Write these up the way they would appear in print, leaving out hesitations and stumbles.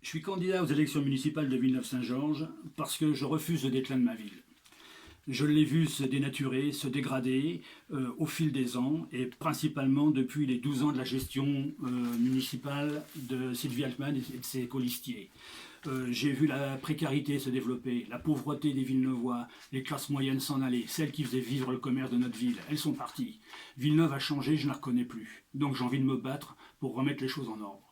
Je suis candidat aux élections municipales de Villeneuve-Saint-Georges parce que je refuse le déclin de ma ville. Je l'ai vu se dénaturer, se dégrader au fil des ans et principalement depuis les 12 ans de la gestion municipale de Sylvie Altman et de ses colistiers. J'ai vu la précarité se développer, la pauvreté des Villeneuvois, les classes moyennes s'en aller, celles qui faisaient vivre le commerce de notre ville, elles sont parties. Villeneuve a changé, je ne la reconnais plus. Donc j'ai envie de me battre pour remettre les choses en ordre.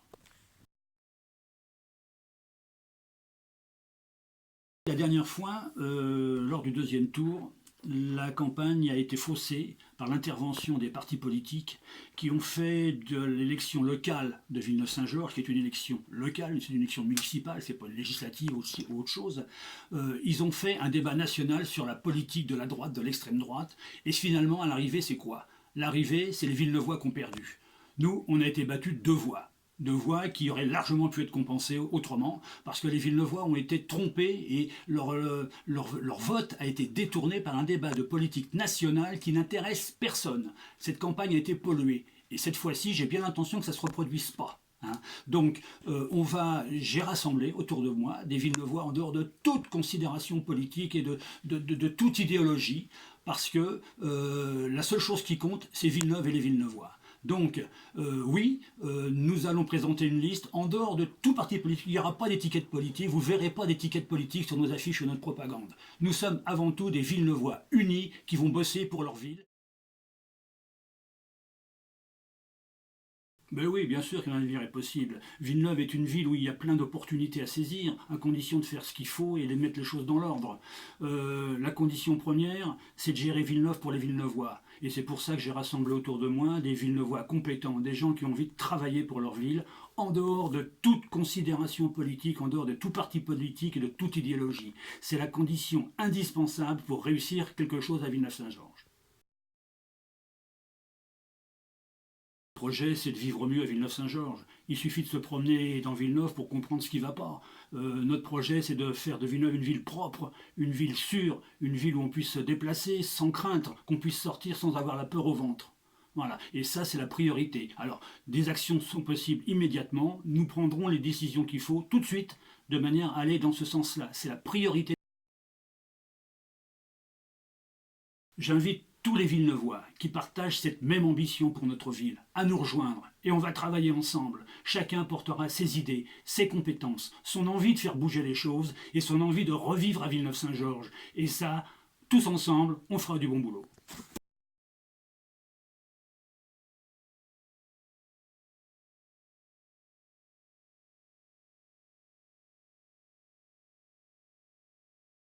La dernière fois, lors du deuxième tour, la campagne a été faussée par l'intervention des partis politiques qui ont fait de l'élection locale de Villeneuve-Saint-Georges, qui est une élection locale, c'est une élection municipale, c'est pas une législative ou autre chose, ils ont fait un débat national sur la politique de la droite, de l'extrême droite, et finalement, à l'arrivée, c'est quoi? L'arrivée, c'est les Villeneuvois qui ont perdu. Nous, on a été battus de voix qui auraient largement pu être compensées autrement, parce que les Villeneuvois ont été trompés et leur vote a été détourné par un débat de politique nationale qui n'intéresse personne. Cette campagne a été polluée. Et cette fois-ci, j'ai bien l'intention que ça ne se reproduise pas. Donc, j'ai rassemblé autour de moi des Villeneuvois en dehors de toute considération politique et de toute idéologie, parce que la seule chose qui compte, c'est Villeneuve et les Villeneuvois. Donc, oui, nous allons présenter une liste en dehors de tout parti politique. Il n'y aura pas d'étiquette politique, vous ne verrez pas d'étiquette politique sur nos affiches ou notre propagande. Nous sommes avant tout des Villeneuvois unis qui vont bosser pour leur ville. Ben oui, bien sûr qu'un avenir est possible. Villeneuve est une ville où il y a plein d'opportunités à saisir, à condition de faire ce qu'il faut et de mettre les choses dans l'ordre. La condition première, c'est de gérer Villeneuve pour les Villeneuvois. Et c'est pour ça que j'ai rassemblé autour de moi des Villeneuvois compétents, des gens qui ont envie de travailler pour leur ville, en dehors de toute considération politique, en dehors de tout parti politique et de toute idéologie. C'est la condition indispensable pour réussir quelque chose à Villeneuve-Saint-Georges. Le projet, c'est de vivre mieux à Villeneuve-Saint-Georges. Il suffit de se promener dans Villeneuve pour comprendre ce qui ne va pas. Notre projet, c'est de faire de Villeneuve une ville propre, une ville sûre, une ville où on puisse se déplacer sans crainte, qu'on puisse sortir sans avoir la peur au ventre. Voilà, et ça c'est la priorité. Alors, des actions sont possibles immédiatement, nous prendrons les décisions qu'il faut tout de suite, de manière à aller dans ce sens-là. C'est la priorité. J'invite tous les Villeneuvois qui partagent cette même ambition pour notre ville à nous rejoindre et on va travailler ensemble. Chacun portera ses idées, ses compétences, son envie de faire bouger les choses et son envie de revivre à Villeneuve-Saint-Georges. Et ça, tous ensemble, on fera du bon boulot.